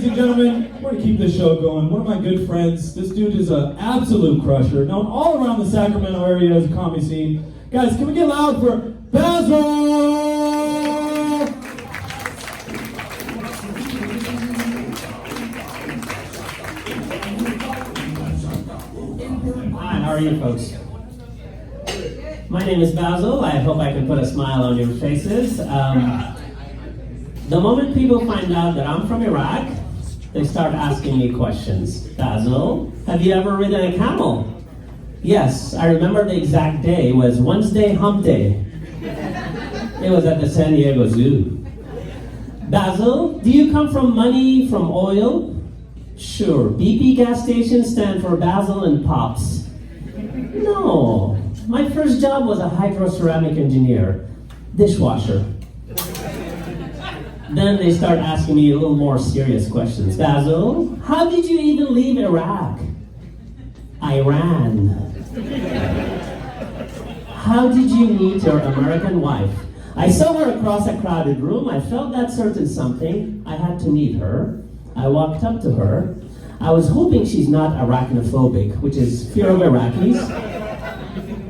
and gentlemen, we're going to keep this show going. One of my good friends, this dude is an absolute crusher, known all around the Sacramento area as a comedy scene. Guys, can we get loud for Bassil? Hi, how are you folks? My name is Bassil. I hope I can put a smile on your faces. The moment people find out that I'm from Iraq, they start asking me questions. Bassil, have you ever ridden a camel? Yes, I remember the exact day. It was Wednesday Hump Day. It was at the San Diego Zoo. Bassil, do you come from money, from oil? Sure. BP gas stations stand for Bassil and Pops. No. My first job was a hydroceramic engineer, dishwasher. Then they start asking me a little more serious questions. Bassil, how did you even leave Iraq? Iran. How did you meet your American wife? I saw her across a crowded room. I felt that certain something. I had to meet her. I walked up to her. I was hoping she's not arachnophobic, which is fear of Iraqis.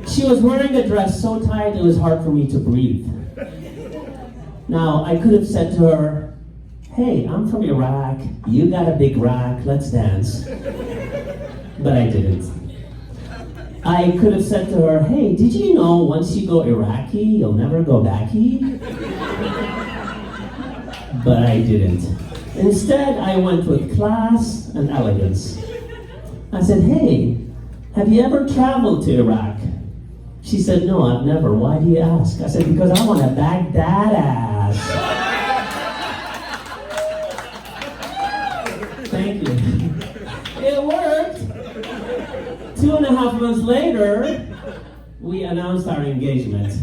She was wearing a dress so tight it was hard for me to breathe. Now, I could have said to her, hey, I'm from Iraq, you got a big rack, let's dance. But I didn't. I could have said to her, hey, did you know once you go Iraqi, you'll never go backy? But I didn't. Instead, I went with class and elegance. I said, hey, have you ever traveled to Iraq? She said, no, I've never. Why do you ask? I said, because I want to bag that ass. Thank you. It worked. 2.5 months later, we announced our engagement.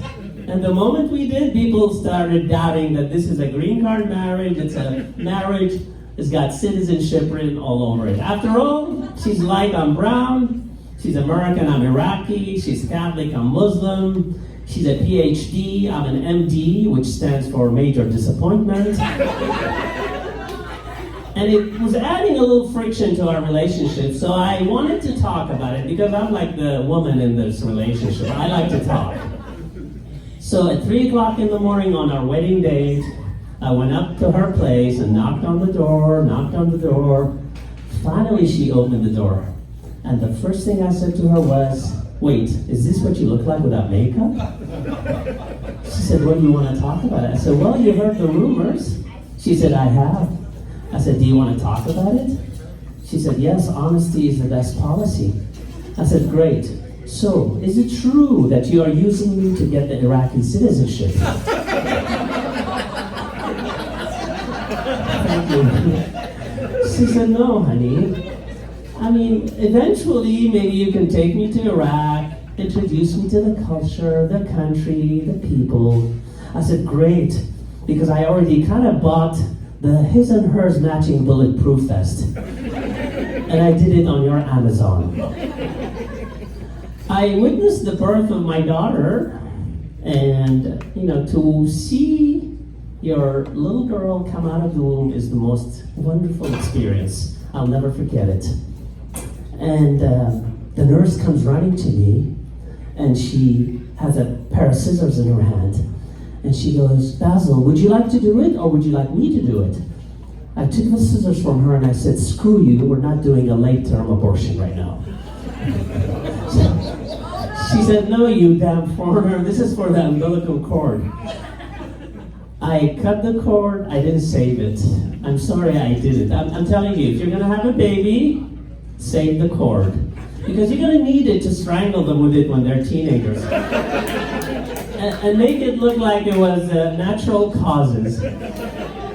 And the moment we did, people started doubting that this is a green card marriage, it's a marriage, it's got citizenship written all over it. After all, she's light, I'm brown. She's American, I'm Iraqi. She's Catholic, I'm Muslim. She's a PhD, I'm an MD, which stands for major disappointment. And it was adding a little friction to our relationship, so I wanted to talk about it because I'm like the woman in this relationship. I like to talk. So at 3 o'clock in the morning on our wedding date, I went up to her place and knocked on the door. Finally, she opened the door. And the first thing I said to her was, wait, is this what you look like without makeup? She said, what do you want to talk about? I said, well, you heard the rumors. She said, I have. I said, do you want to talk about it? She said, yes, honesty is the best policy. I said, great. So, is it true that you are using me to get the Iraqi citizenship? Thank you. She said, no, honey. I mean, eventually, maybe you can take me to Iraq, introduce me to the culture, the country, the people. I said, great, because I already kind of bought the his and hers matching bulletproof vest. And I did it on your Amazon. I witnessed the birth of my daughter, and, to see your little girl come out of the womb is the most wonderful experience. I'll never forget it. And the nurse comes running to me, and she has a pair of scissors in her hand. And she goes, Bassil, would you like to do it, or would you like me to do it? I took the scissors from her, and I said, screw you, we're not doing a late-term abortion right now. She said, no, you damn foreigner, this is for the umbilical cord. I cut the cord, I didn't save it. I'm sorry I did it. I'm telling you, if you're gonna have a baby, save the cord. Because you're gonna need it to strangle them with it when they're teenagers. And make it look like it was natural causes.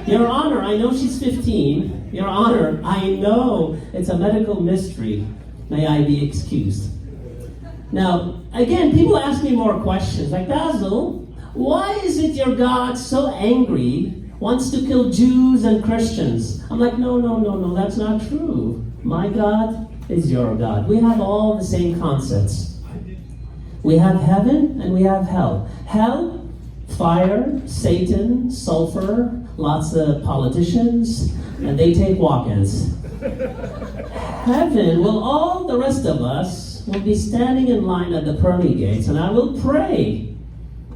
Your Honor, I know she's 15. Your Honor, I know it's a medical mystery. May I be excused? Now, again, people ask me more questions. Like, Bassil, why is it your God so angry, wants to kill Jews and Christians? I'm like, no, that's not true. My God is your God. We have all the same concepts. We have heaven and we have hell. Hell, fire, Satan, sulfur, lots of politicians, and they take walk-ins. Heaven, well, all the rest of us will be standing in line at the pearly gates, and I will pray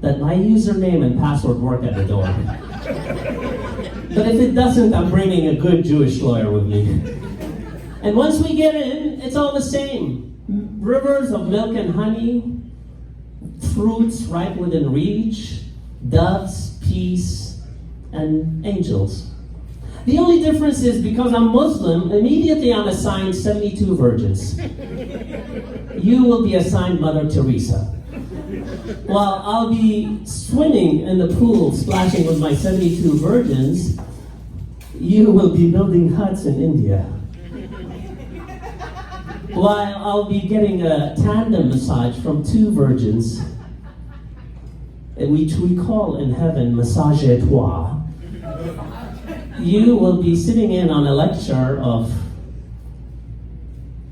that my username and password work at the door. But if it doesn't, I'm bringing a good Jewish lawyer with me. And once we get in, it's all the same. Rivers of milk and honey, fruits right within reach, doves, peace, and angels. The only difference is because I'm Muslim, immediately I'm assigned 72 virgins. You will be assigned Mother Teresa. While I'll be swimming in the pool, splashing with my 72 virgins, you will be building huts in India. While I'll be getting a tandem massage from 2 virgins, which we call in heaven massage à trois, you will be sitting in on a lecture of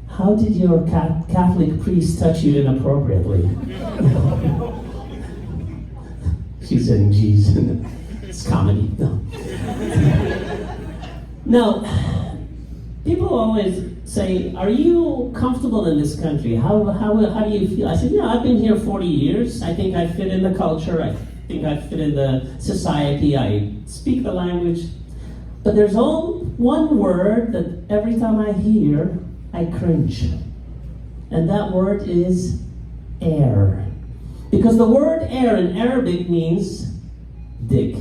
how did your Catholic priest touch you inappropriately? She's saying, geez, it's comedy. No. Now, people always say, are you comfortable in this country? How do you feel? I said, yeah, I've been here 40 years. I think I fit in the culture. I think I fit in the society. I speak the language. But there's only one word that every time I hear, I cringe. And that word is air. Because the word air in Arabic means dick.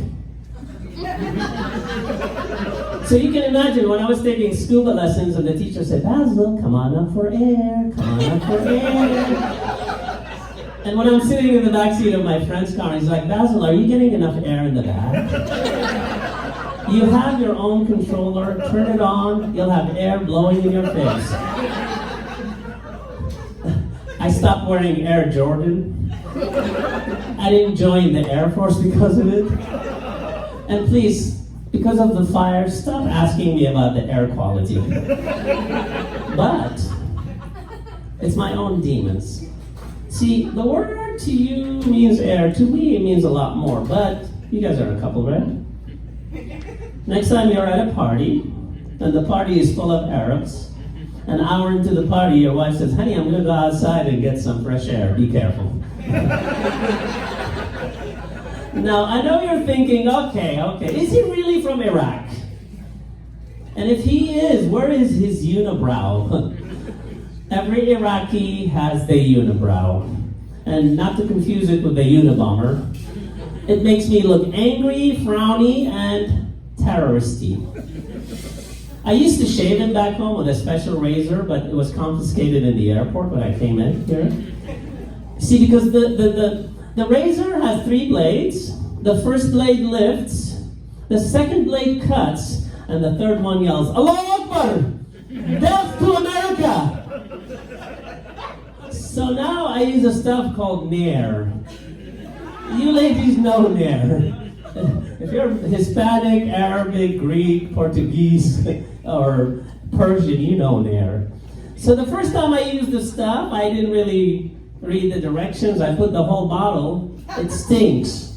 So you can imagine when I was taking scuba lessons and the teacher said, Bassil, come on up for air, come on up for air. And when I'm sitting in the backseat of my friend's car, he's like, Bassil, are you getting enough air in the back? You have your own controller, turn it on, you'll have air blowing in your face. I stopped wearing Air Jordan. I didn't join the Air Force because of it. And please, because of the fire, stop asking me about the air quality. But it's my own demons. See, the word to you means air. To me, it means a lot more. But you guys are a couple, right? Next time you're at a party, and the party is full of Arabs, an hour into the party, your wife says, honey, I'm going to go outside and get some fresh air. Be careful. Now, I know you're thinking, okay, is he really from Iraq? And if he is, where is his unibrow? Every Iraqi has the unibrow. And not to confuse it with the Unabomber, it makes me look angry, frowny, and terroristy. I used to shave it back home with a special razor, but it was confiscated in the airport when I came in here. See, because the razor has 3 blades. The first blade lifts, the second blade cuts, and the third one yells, Allahu Akbar! Death to America! So now I use a stuff called Nair. You ladies know Nair. If you're Hispanic, Arabic, Greek, Portuguese, or Persian, you know Nair. So the first time I used the stuff, I didn't really read the directions. I put the whole bottle. It stinks.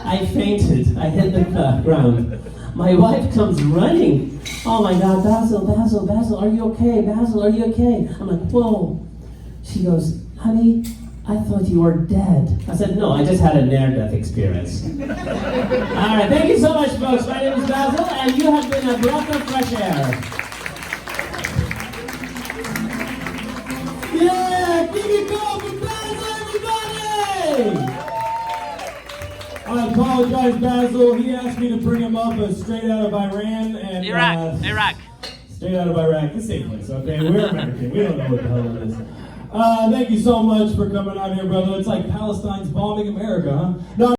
I fainted. I hit the ground. My wife comes running. Oh my God, Bassil, are you okay? Bassil, are you okay? I'm like, whoa. She goes, honey, I thought you were dead. I said, no, I just had a near-death experience. All right, thank you so much, folks. My name is Bassil, and you have been a breath of fresh air. Yeah, give it go for Bassil, everybody! I apologize, Bassil. He asked me to bring him up straight out of Iran and Iraq. Straight out of Iraq. The same place, okay? We're American. We don't know what the hell it is. Thank you so much for coming out here, brother. It's like Palestine's bombing America, huh? No,